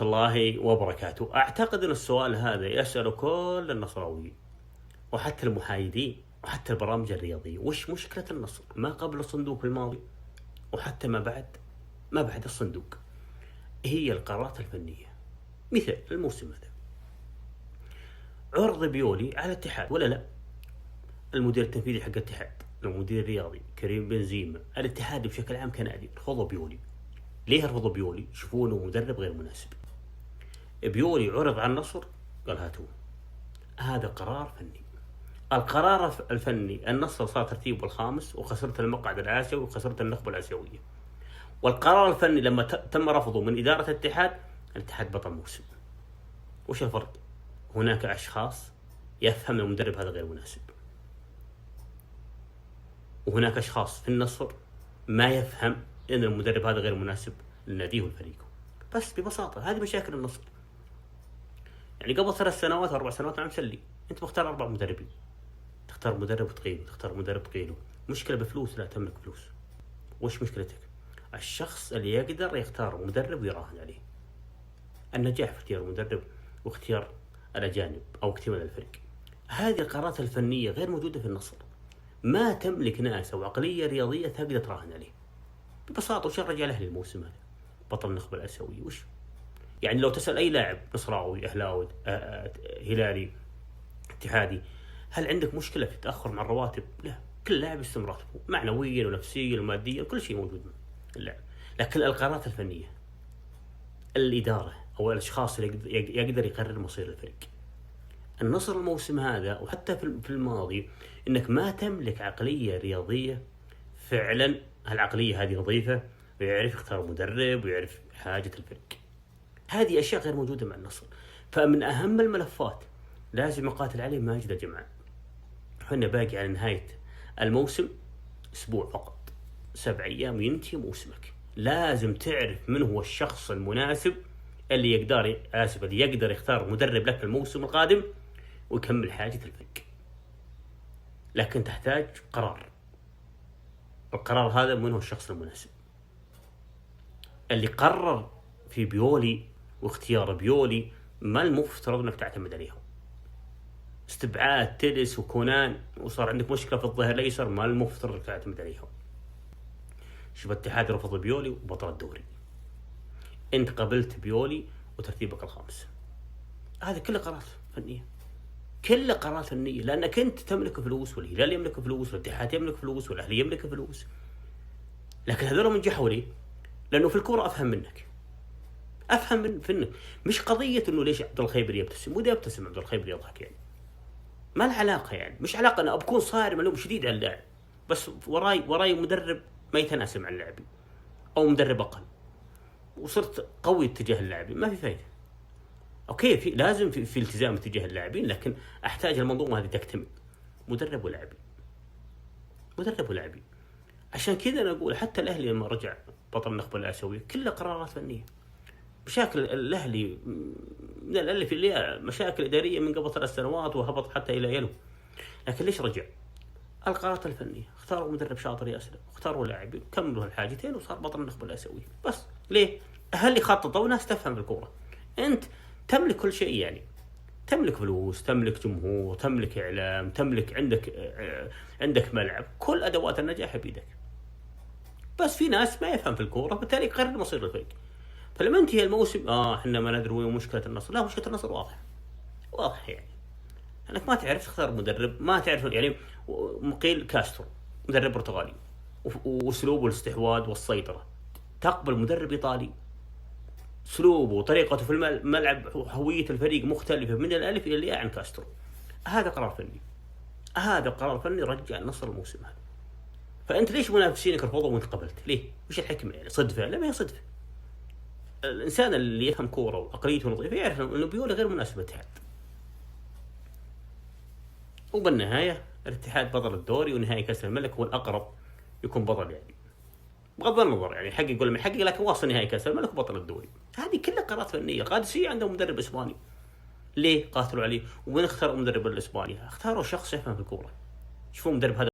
الله وبركاته. أعتقد أن السؤال هذا يسأله كل النصراويين وحتى المحايدين وحتى البرامج الرياضية. وش مشكلة النصر ما قبل الصندوق الماضي وحتى ما بعد الصندوق؟ هي القرارات الفنية. مثل الموسم هذا عرض بيولي على الاتحاد ولا لا؟ المدير التنفيذي حق الاتحاد، المدير الرياضي كريم بنزيما، الاتحاد بشكل عام كنادي رفضوا بيولي. ليه رفضوا بيولي؟ يشوفونه مدرب غير مناسب. بيولي عرض على النصر قال هاتوه. هذا قرار فني. القرار الفني النصر صار ترتيبه الخامس وخسرت المقعد الآسيوي وخسرت النخبة الآسيوية. والقرار الفني لما تم رفضه من إدارة الاتحاد بطل موسم. وش الفرق؟ هناك أشخاص يفهم المدرب هذا غير مناسب، وهناك أشخاص في النصر ما يفهم أن المدرب هذا غير مناسب لناديه والفريق. بس ببساطة هذه مشاكل النصر. يعني قبل 3 سنوات 4 سنوات عم سلي أنت بختار 4 مدربين، تختار مدرب وتقيله، تختار مدرب تقيله. مشكلة بفلوس؟ لا تملك فلوس. وش مشكلتك؟ الشخص اللي يقدر يختار مدرب ويراهن عليه. النجاح في اختيار مدرب واختيار الأجانب أو اكتمال الفريق. هذه القرارات الفنية غير موجودة في النصر. ما تملك ناس أو عقلية رياضية تقدر تراهن عليه. ببساطة وش رجع الأهلي الموسم هذا؟ بطل النخبة الآسيوية. وش يعني لو تسأل أي لاعب نصراوي أهلاوي هلالي اتحادي، هل عندك مشكلة في التأخر مع الرواتب؟ لا، كل لاعب يستلم راتبه معنويا ونفسيا وماديا، كل شيء موجود مع اللاعب. لكن القرارات الفنية، الإدارة أو الأشخاص اللي يقدر يقرر مصير الفريق. النصر الموسم هذا وحتى في الماضي إنك ما تملك عقلية رياضية فعلا. هالعقلية هذه نظيفة ويعرف يختار مدرب ويعرف حاجة الفريق. هذه أشياء غير موجودة مع النصر. فمن أهم الملفات لازم نقاتل عليه ماجد يا جماعة. احنا باقي على نهاية الموسم أسبوع فقط، 7 أيام ينتهي موسمك. لازم تعرف من هو الشخص المناسب اللي يقدر يختار مدرب لك الموسم القادم ويكمل حاجة الفريق. لكن تحتاج قرار. القرار هذا من هو الشخص المناسب اللي قرر في بيولي واختيار بيولي. ما المفترض انك تعتمد عليهم. استبعاد تلس وكونان وصار عندك مشكلة في الظهر الأيسر، ما المفترض انك تعتمد عليهم. شوف الاتحاد رفض بيولي وبطل الدوري، انت قبلت بيولي وترتيبك الخامس. هذه كلها قرارات فنية، كلها قرارات فنية، لأنك أنت تملك فلوس والهلال يملك فلوس والاتحاد يملك فلوس والأهلي يملك فلوس. لكن هذول من جحوا ليه؟ لأنه في الكورة أفهم منك، أفهم منك. مش قضية إنه ليش عبد الخيبري يبتسم، ودي يبتسم عبد الخيبري يضحك، يعني ما له علاقة. يعني مش علاقة أنا أبكون صارم اليوم شديد على اللاعب بس وراي مدرب ما يتناسب مع اللاعبين أو مدرب أقل وصرت قوي اتجاه اللاعبين، ما في فايدة. اوكي، لازم في التزام تجاه اللاعبين، لكن احتاج المنظومه هذه تكتمل مدرب ولاعبين. عشان كذا انا اقول حتى الاهلي لما رجع بطل النخبه الاسيويه كلها قرارات فنيه. مشاكل الاهلي من الالف اللي مشاكل اداريه من قبل 3 سنوات وهبط حتى الى يلو. لكن ليش رجع؟ القرارات الفنيه. اختاروا مدرب شاطر ياسر، اختاروا لاعبين، كملوا الحاجتين وصار بطل النخبه الاسيويه. بس ليه؟ اهل خططوا وناس تفهم بالكوره. انت تملك كل شيء، يعني تملك فلوس، تملك جمهور، تملك إعلام، تملك عندك ملعب، كل أدوات النجاح بيدك. بس في ناس ما يفهم في الكورة بالتالي يقرر مصير الفريق. فلما انتهي الموسم احنا ما ندري وين مشكلة النصر. لا، مشكلة النصر واضح يعني انك ما تعرف تختار مدرب، ما تعرف. يعني مقيل كاسترو مدرب برتغالي واسلوبه الاستحواذ والسيطرة، تقبل مدرب إيطالي اسلوبه وطريقته في الملعب وهوية الفريق مختلفة من الالف الى الياء عن كاسترو. هذا قرار فني رجع النصر الموسم هذا. فانت ليش منافسينك رفضوا وانت قبلت؟ ليه؟ وش الحكمة؟ يعني صدفة؟ لا، ما هي صدفة. الانسان اللي يفهم كورة وعقليته نظيفة يعرف انه بيولي غير مناسب للاتحاد. وبالنهاية الاتحاد بطل الدوري ونهائي كاس الملك هو الاقرب يكون بطل، يعني بغض النظر يعني حق يقول ما حق، لكن واصل نهائي كاس الملك وبطل الدوري. هذه كلها قرارات فنيه. قادسية عندهم مدرب اسباني، ليه قاتلوا عليه؟ ومن اختاروا مدرب الاسباني؟ اختاروا شخص يفهم في الكوره. شوفوا مدرب هذا